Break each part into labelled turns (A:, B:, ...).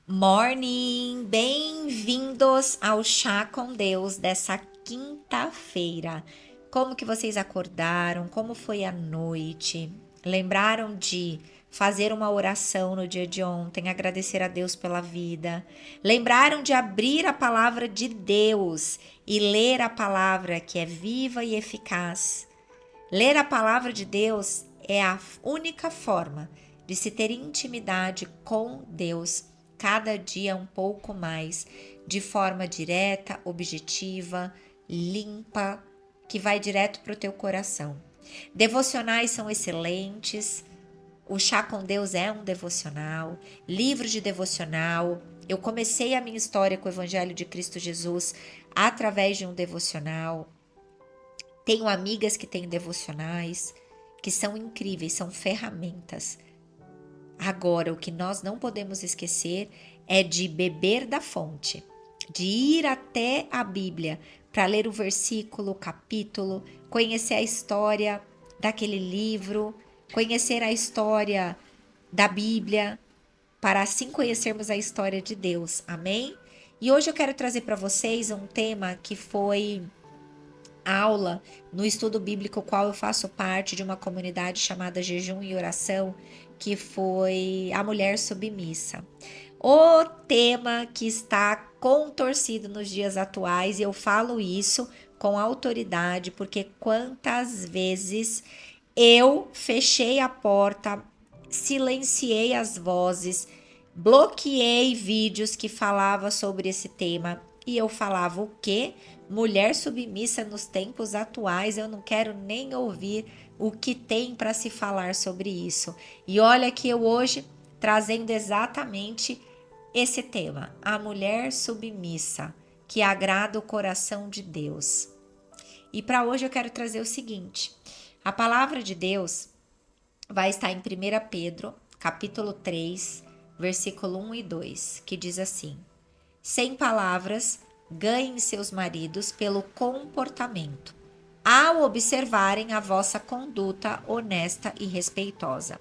A: Morning! Bem-vindos ao Chá com Deus dessa quinta-feira. Como que vocês acordaram? Como foi a noite? Lembraram de fazer uma oração no dia de ontem, agradecer a Deus pela vida? Lembraram de abrir a palavra de Deus e ler a palavra que é viva e eficaz? Ler a palavra de Deus é a única forma de se ter intimidade com Deus cada dia um pouco mais, de forma direta, objetiva, limpa, que vai direto para o teu coração. Devocionais são excelentes. O Chá com Deus é um devocional, livro de devocional. Eu comecei a minha história com o Evangelho de Cristo Jesus através de um devocional. Tenho amigas que têm devocionais, que são incríveis, são ferramentas. Agora, o que nós não podemos esquecer é de beber da fonte, de ir até a Bíblia para ler o versículo, o capítulo, conhecer a história daquele livro, conhecer a história da Bíblia, para assim conhecermos a história de Deus. Amém? E hoje eu quero trazer para vocês um tema que foi aula no estudo bíblico, qual eu faço parte de uma comunidade chamada Jejum e Oração, que foi a mulher submissa. O tema que está contorcido nos dias atuais, e eu falo isso com autoridade, porque quantas vezes eu fechei a porta, silenciei as vozes, bloqueei vídeos que falavam sobre esse tema e eu falava o quê? Mulher submissa nos tempos atuais, eu não quero nem ouvir o que tem para se falar sobre isso. E olha que eu hoje trazendo exatamente esse tema, a mulher submissa, que agrada o coração de Deus. E para hoje eu quero trazer o seguinte: a palavra de Deus vai estar em 1 Pedro, capítulo 3, versículo 1 e 2, que diz assim: sem palavras, ganhem seus maridos pelo comportamento, ao observarem a vossa conduta honesta e respeitosa.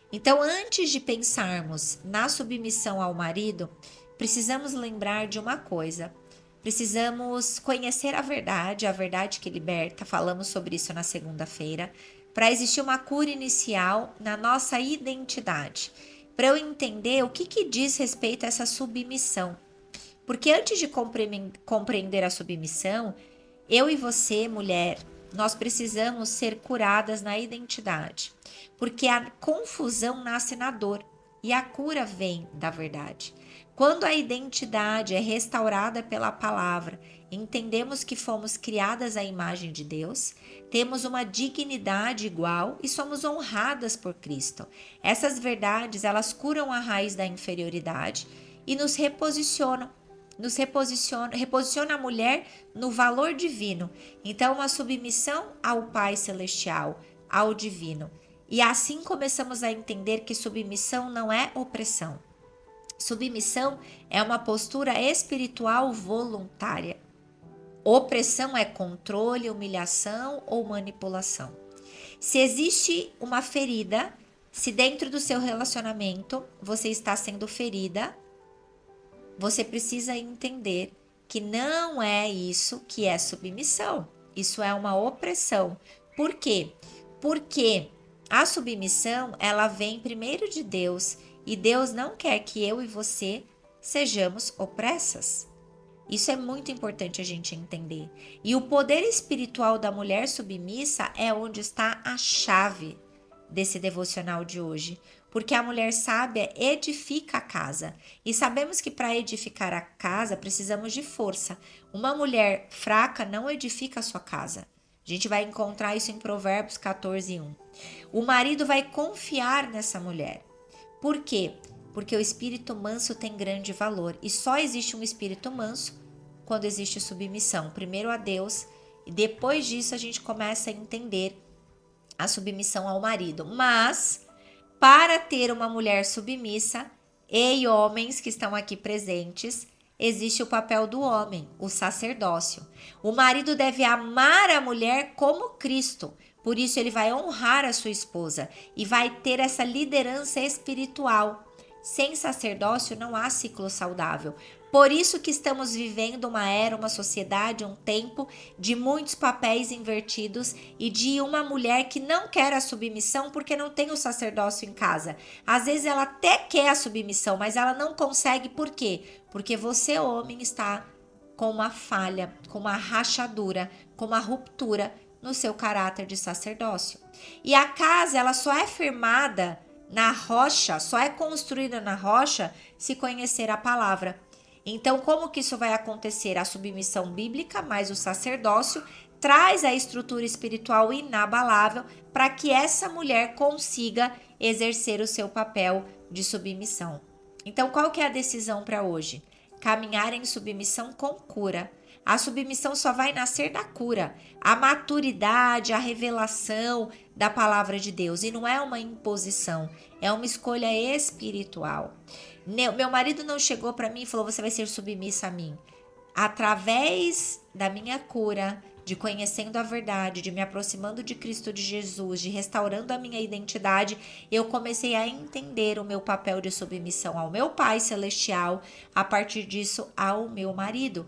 A: Então, antes de pensarmos na submissão ao marido, precisamos lembrar de uma coisa. Precisamos conhecer a verdade que liberta. Falamos sobre isso na segunda-feira, para existir uma cura inicial na nossa identidade. Para eu entender o que diz respeito a essa submissão. Porque antes de compreender a submissão, eu e você, mulher, nós precisamos ser curadas na identidade. Porque a confusão nasce na dor e a cura vem da verdade. Quando a identidade é restaurada pela palavra, entendemos que fomos criadas à imagem de Deus, temos uma dignidade igual e somos honradas por Cristo. Essas verdades, elas curam a raiz da inferioridade e reposiciona a mulher no valor divino. Então, uma submissão ao Pai Celestial, ao divino. E assim começamos a entender que submissão não é opressão. Submissão é uma postura espiritual voluntária. Opressão é controle, humilhação ou manipulação. Se existe uma ferida, se dentro do seu relacionamento você está sendo ferida, você precisa entender que não é isso que é submissão. Isso é uma opressão. Por quê? Porque a submissão, ela vem primeiro de Deus e Deus não quer que eu e você sejamos opressas. Isso é muito importante a gente entender. E o poder espiritual da mulher submissa é onde está a chave desse devocional de hoje. Porque a mulher sábia edifica a casa. E sabemos que para edificar a casa precisamos de força. Uma mulher fraca não edifica a sua casa. A gente vai encontrar isso em Provérbios 14, 1. O marido vai confiar nessa mulher. Por quê? Porque o espírito manso tem grande valor. E só existe um espírito manso quando existe submissão. Primeiro a Deus e depois disso a gente começa a entender a submissão ao marido. Mas para ter uma mulher submissa, e homens que estão aqui presentes, existe o papel do homem, o sacerdócio. O marido deve amar a mulher como Cristo. Por isso ele vai honrar a sua esposa e vai ter essa liderança espiritual. Sem sacerdócio não há ciclo saudável. Por isso que estamos vivendo uma era, uma sociedade, um tempo de muitos papéis invertidos e de uma mulher que não quer a submissão porque não tem o sacerdócio em casa. Às vezes ela até quer a submissão, mas ela não consegue. Por quê? Porque você, homem, está com uma falha, com uma rachadura, com uma ruptura no seu caráter de sacerdócio. E a casa, ela só é firmada na rocha, só é construída na rocha se conhecer a palavra. Então, como que isso vai acontecer? A submissão bíblica mais o sacerdócio traz a estrutura espiritual inabalável para que essa mulher consiga exercer o seu papel de submissão. Então, qual que é a decisão para hoje? Caminhar em submissão com cura. A submissão só vai nascer da cura, a maturidade, a revelação da palavra de Deus. E não é uma imposição, é uma escolha espiritual. Meu marido não chegou para mim e falou: você vai ser submissa a mim. Através da minha cura, de conhecendo a verdade, de me aproximando de Cristo de Jesus, de restaurando a minha identidade, eu comecei a entender o meu papel de submissão ao meu Pai Celestial, a partir disso ao meu marido.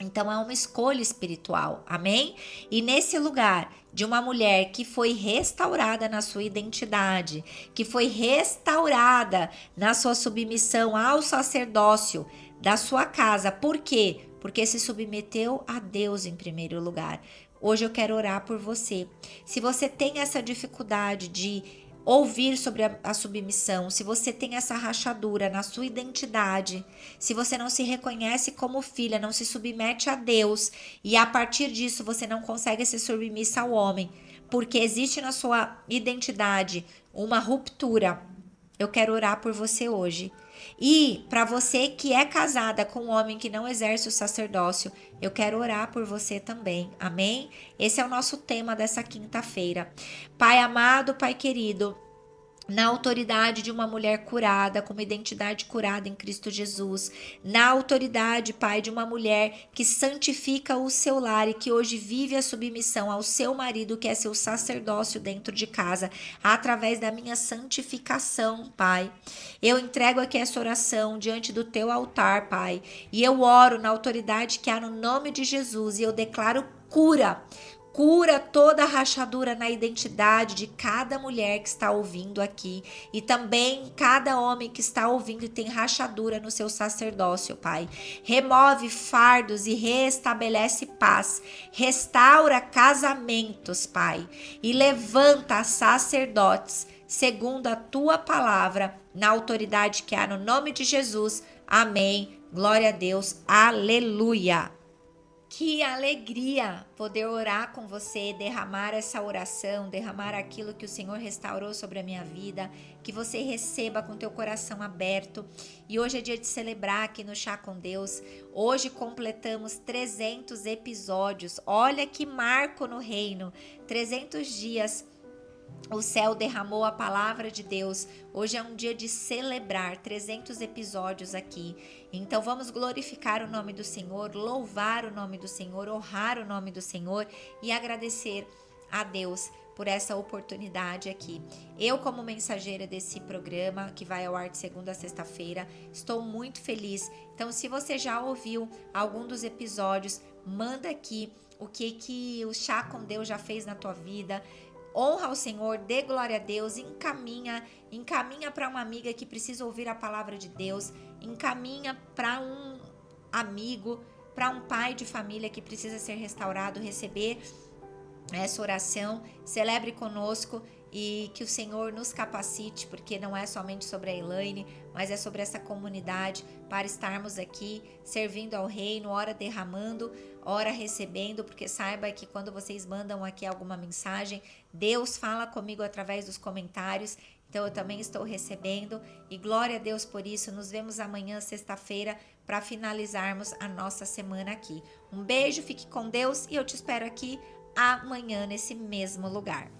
A: Então é uma escolha espiritual, amém? E nesse lugar de uma mulher que foi restaurada na sua identidade, que foi restaurada na sua submissão ao sacerdócio da sua casa, por quê? Porque se submeteu a Deus em primeiro lugar. Hoje eu quero orar por você. Se você tem essa dificuldade de ouvir sobre a submissão, se você tem essa rachadura na sua identidade, se você não se reconhece como filha, não se submete a Deus e a partir disso você não consegue ser submissa ao homem, porque existe na sua identidade uma ruptura, eu quero orar por você hoje. E para você que é casada com um homem que não exerce o sacerdócio, eu quero orar por você também, amém? Esse é o nosso tema dessa quinta-feira. Pai amado, Pai querido, na autoridade de uma mulher curada, com uma identidade curada em Cristo Jesus, na autoridade, Pai, de uma mulher que santifica o seu lar e que hoje vive a submissão ao seu marido, que é seu sacerdócio dentro de casa, através da minha santificação, Pai. Eu entrego aqui essa oração diante do teu altar, Pai, e eu oro na autoridade que há no nome de Jesus e eu declaro cura. Cura toda a rachadura na identidade de cada mulher que está ouvindo aqui e também cada homem que está ouvindo e tem rachadura no seu sacerdócio, Pai. Remove fardos e restabelece paz. Restaura casamentos, Pai. E levanta sacerdotes segundo a tua palavra, na autoridade que há no nome de Jesus. Amém. Glória a Deus. Aleluia. Que alegria poder orar com você, derramar essa oração, derramar aquilo que o Senhor restaurou sobre a minha vida, que você receba com teu coração aberto. E hoje é dia de celebrar aqui no Chá com Deus. Hoje completamos 300 episódios. Olha que marco no reino, 300 dias. O céu derramou a palavra de Deus. Hoje é um dia de celebrar 300 episódios aqui. Então vamos glorificar o nome do Senhor, louvar o nome do Senhor, honrar o nome do Senhor e agradecer a Deus por essa oportunidade aqui. Eu, como mensageira desse programa, que vai ao ar de segunda a sexta-feira, estou muito feliz. Então, se você já ouviu algum dos episódios, manda aqui o que o Chá com Deus já fez na tua vida. Honra ao Senhor, dê glória a Deus, encaminha para uma amiga que precisa ouvir a palavra de Deus, encaminha para um amigo, para um pai de família que precisa ser restaurado, receber essa oração. Celebre conosco e que o Senhor nos capacite, porque não é somente sobre a Elaine, mas é sobre essa comunidade, para estarmos aqui servindo ao reino, ora derramando, ora recebendo, porque saiba que quando vocês mandam aqui alguma mensagem, Deus fala comigo através dos comentários, então eu também estou recebendo e glória a Deus por isso. Nos vemos amanhã, sexta-feira, para finalizarmos a nossa semana aqui. Um beijo, fique com Deus e eu te espero aqui amanhã nesse mesmo lugar.